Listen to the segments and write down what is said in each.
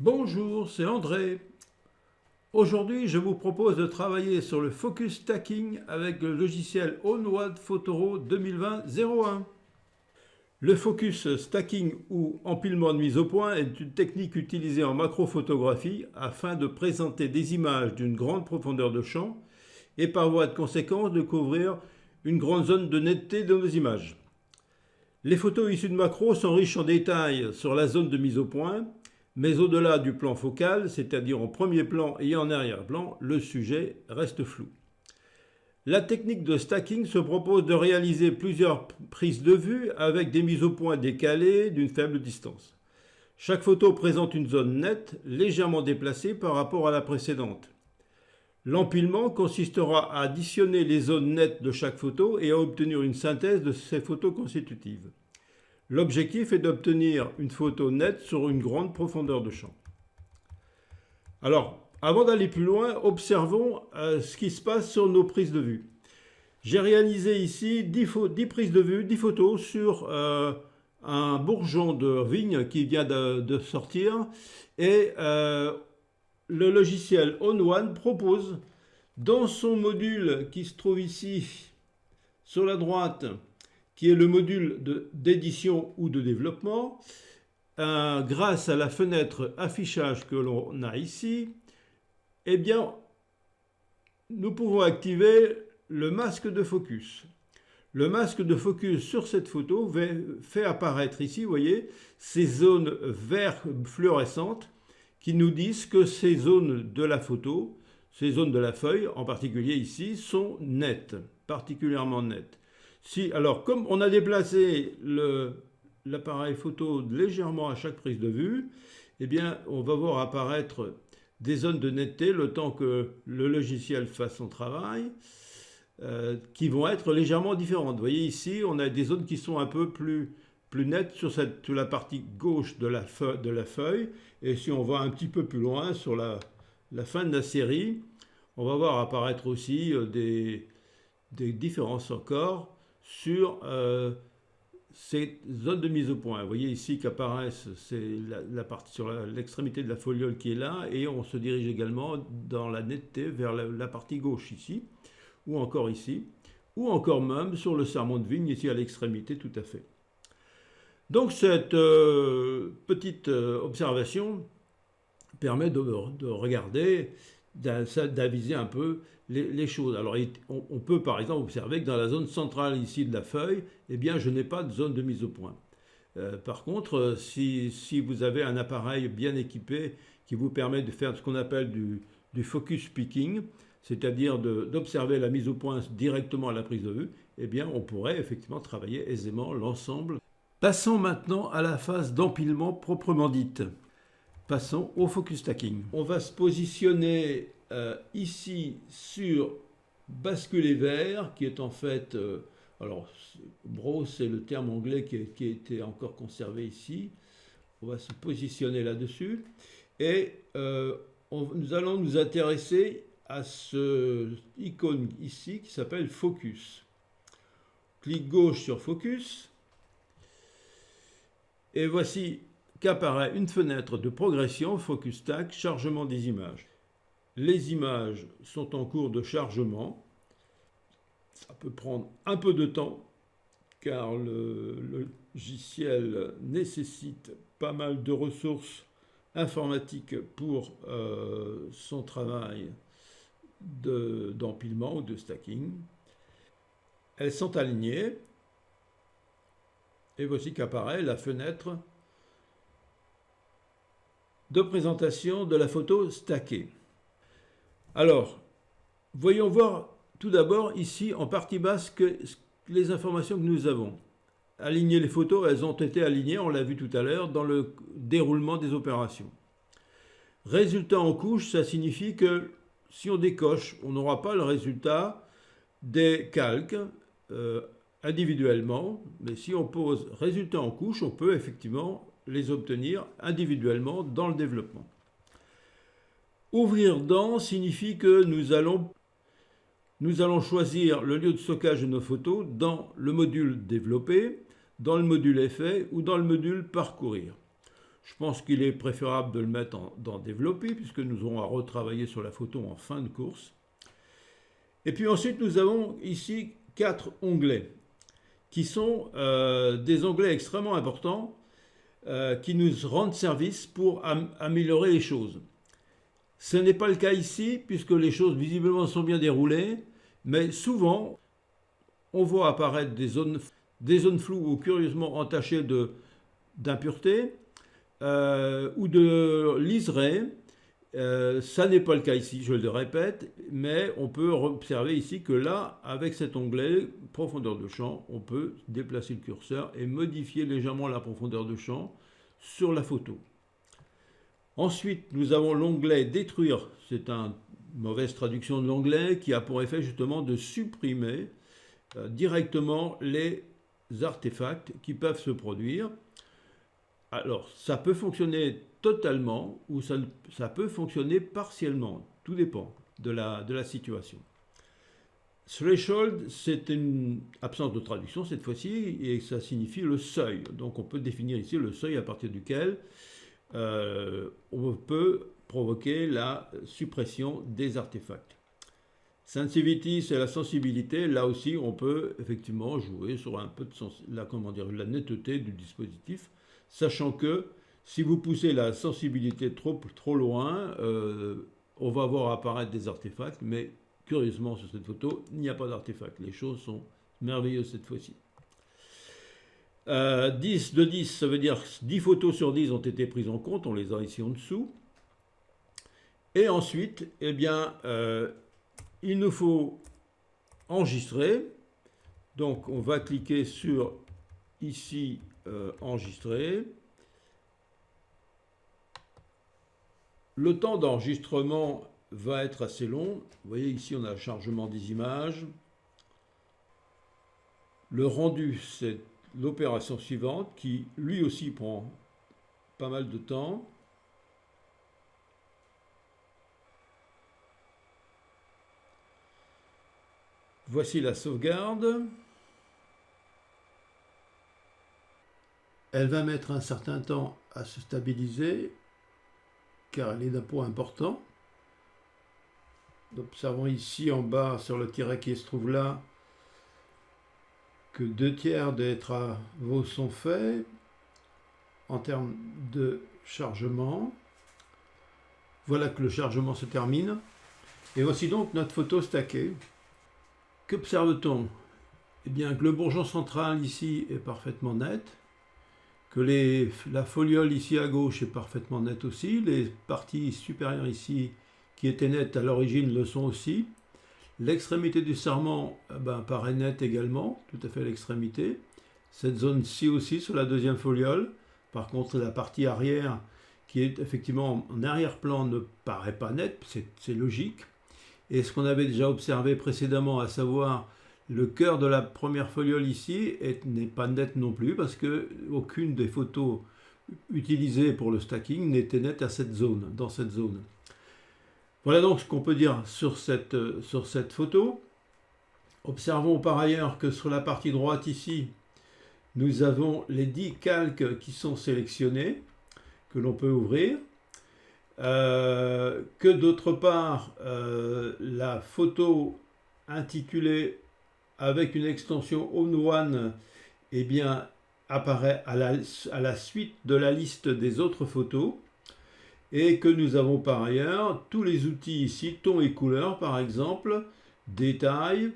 Bonjour, c'est André. Aujourd'hui, je vous propose de travailler sur le focus stacking avec le logiciel Onward Photoro 2020-01. Le focus stacking ou empilement de mise au point est une technique utilisée en macrophotographie afin de présenter des images d'une grande profondeur de champ et par voie de conséquence de couvrir une grande zone de netteté de nos images. Les photos issues de macros sont riches en détails sur la zone de mise au point, mais au-delà du plan focal, c'est-à-dire en premier plan et en arrière-plan, le sujet reste flou. La technique de stacking se propose de réaliser plusieurs prises de vue avec des mises au point décalées d'une faible distance. Chaque photo présente une zone nette, légèrement déplacée par rapport à la précédente. L'empilement consistera à additionner les zones nettes de chaque photo et à obtenir une synthèse de ces photos constitutives. L'objectif est d'obtenir une photo nette sur une grande profondeur de champ. Alors, avant d'aller plus loin, observons ce qui se passe sur nos prises de vue. J'ai réalisé ici 10 prises de vue, 10 photos sur un bourgeon de vigne qui vient de sortir. Et le logiciel OnOne propose, dans son module qui se trouve ici sur la droite, qui est le module d'édition ou de développement, grâce à la fenêtre affichage que l'on a ici, eh bien, nous pouvons activer le masque de focus. Le masque de focus sur cette photo fait apparaître ici, vous voyez, ces zones vert fluorescentes qui nous disent que ces zones de la photo, ces zones de la feuille, en particulier ici, sont nettes, particulièrement nettes. Alors, comme on a déplacé l'appareil photo légèrement à chaque prise de vue, eh bien, on va voir apparaître des zones de netteté le temps que le logiciel fasse son travail, qui vont être légèrement différentes. Vous voyez ici, on a des zones qui sont un peu plus nettes sur la partie gauche de la feuille. Et si on va un petit peu plus loin sur la fin de la série, on va voir apparaître aussi des différences encore sur ces zones de mise au point. Vous voyez ici qu'apparaissent, c'est la partie sur l'extrémité de la foliole qui est là, et on se dirige également dans la netteté vers la partie gauche ici, ou encore ici, ou encore même sur le serment de vigne ici à l'extrémité tout à fait. Donc cette petite observation permet de regarder, d'aviser un peu les choses. Alors on peut par exemple observer que dans la zone centrale ici de la feuille, eh bien je n'ai pas de zone de mise au point. Par contre, si vous avez un appareil bien équipé qui vous permet de faire ce qu'on appelle du focus picking, c'est-à-dire d'observer la mise au point directement à la prise de vue, eh bien on pourrait effectivement travailler aisément l'ensemble. Passons maintenant à la phase d'empilement proprement dite. Passons au focus stacking. On va se positionner ici sur basculer vers, qui est en fait, alors bro c'est le terme anglais qui a été encore conservé ici. On va se positionner là-dessus et nous allons nous intéresser à ce icône ici qui s'appelle focus. Clic gauche sur focus et voici qu'apparaît une fenêtre de progression Focus Stack, chargement des images. Les images sont en cours de chargement. Ça peut prendre un peu de temps car le logiciel nécessite pas mal de ressources informatiques pour son travail d'empilement ou de stacking. Elles sont alignées et voici qu'apparaît la fenêtre de présentation de la photo stackée. Alors, voyons voir tout d'abord ici en partie basse les informations que nous avons. Aligner les photos, elles ont été alignées, on l'a vu tout à l'heure, dans le déroulement des opérations. Résultat en couche, ça signifie que si on décoche, on n'aura pas le résultat des calques individuellement, mais si on pose résultat en couche, on peut effectivement les obtenir individuellement dans le développement. Ouvrir dans signifie que nous allons choisir le lieu de stockage de nos photos dans le module développer, dans le module effet ou dans le module parcourir. Je pense qu'il est préférable de le mettre dans développer puisque nous aurons à retravailler sur la photo en fin de course. Et puis ensuite, nous avons ici 4 onglets qui sont des onglets extrêmement importants qui nous rendent service pour améliorer les choses. Ce n'est pas le cas ici puisque les choses visiblement sont bien déroulées, mais souvent on voit apparaître des zones floues ou curieusement entachées d'impuretés ou de liserés. Ça n'est pas le cas ici, je le répète, mais on peut observer ici que là, avec cet onglet profondeur de champ, on peut déplacer le curseur et modifier légèrement la profondeur de champ sur la photo. Ensuite, nous avons l'onglet détruire, c'est une mauvaise traduction de l'onglet qui a pour effet justement de supprimer directement les artefacts qui peuvent se produire. Alors, ça peut fonctionner totalement ou ça peut fonctionner partiellement. Tout dépend de la situation. Threshold, c'est une absence de traduction cette fois-ci et ça signifie le seuil. Donc, on peut définir ici le seuil à partir duquel on peut provoquer la suppression des artefacts. Sensitivity, c'est la sensibilité. Là aussi, on peut effectivement jouer sur un peu de la netteté du dispositif, sachant que si vous poussez la sensibilité trop loin, on va voir apparaître des artefacts, mais curieusement sur cette photo, il n'y a pas d'artefacts. Les choses sont merveilleuses cette fois-ci. 10 de 10, ça veut dire 10 photos sur 10 ont été prises en compte, on les a ici en dessous. Et ensuite, eh bien, il nous faut enregistrer. Donc, on va cliquer sur ici, enregistrer. Le temps d'enregistrement va être assez long. Vous voyez ici, on a le chargement des images. Le rendu, c'est l'opération suivante qui, lui aussi, prend pas mal de temps. Voici la sauvegarde. Elle va mettre un certain temps à se stabiliser, car elle est d'un poids important. Observons ici en bas, sur le tiret qui se trouve là, que 2/3 des travaux sont faits en termes de chargement. Voilà que le chargement se termine. Et voici donc notre photo stackée. Qu'observe-t-on? Eh bien, que le bourgeon central ici est parfaitement net, que la foliole ici à gauche est parfaitement nette aussi, les parties supérieures ici qui étaient nettes à l'origine le sont aussi. L'extrémité du serment paraît nette également, tout à fait à l'extrémité. Cette zone-ci aussi sur la deuxième foliole. Par contre, la partie arrière qui est effectivement en arrière-plan ne paraît pas nette, c'est logique. Et ce qu'on avait déjà observé précédemment, à savoir le cœur de la première foliole ici, n'est pas net non plus parce qu'aucune des photos utilisées pour le stacking n'était nette dans cette zone. Voilà donc ce qu'on peut dire sur cette photo. Observons par ailleurs que sur la partie droite ici, nous avons les 10 calques qui sont sélectionnés, que l'on peut ouvrir. Que d'autre part, la photo intitulée avec une extension Home1 eh bien, apparaît à la suite de la liste des autres photos. Et que nous avons par ailleurs tous les outils ici, ton et couleur par exemple, détail,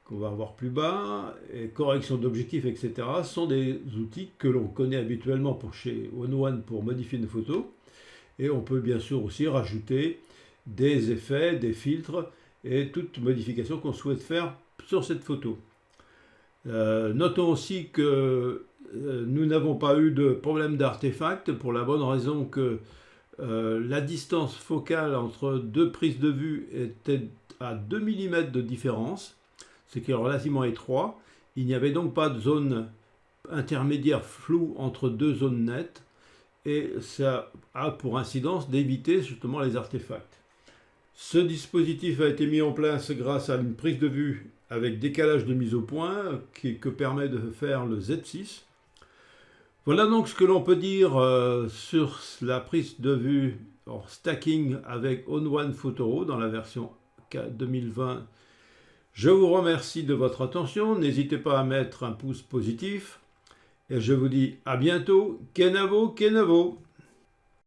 qu'on va voir plus bas, et correction d'objectifs, etc. sont des outils que l'on connaît habituellement chez Home1 pour modifier nos photos. Et on peut bien sûr aussi rajouter des effets, des filtres et toute modification qu'on souhaite faire sur cette photo. Notons aussi que nous n'avons pas eu de problème d'artefact pour la bonne raison que la distance focale entre deux prises de vue était à 2 mm de différence, ce qui est relativement étroit. Il n'y avait donc pas de zone intermédiaire floue entre deux zones nettes et ça a pour incidence d'éviter justement les artefacts. Ce dispositif a été mis en place grâce à une prise de vue avec décalage de mise au point que permet de faire le Z6. Voilà donc ce que l'on peut dire sur la prise de vue en stacking avec On1 Photoro dans la version 2020. Je vous remercie de votre attention, n'hésitez pas à mettre un pouce positif et je vous dis à bientôt, Kenavo, Kenavo.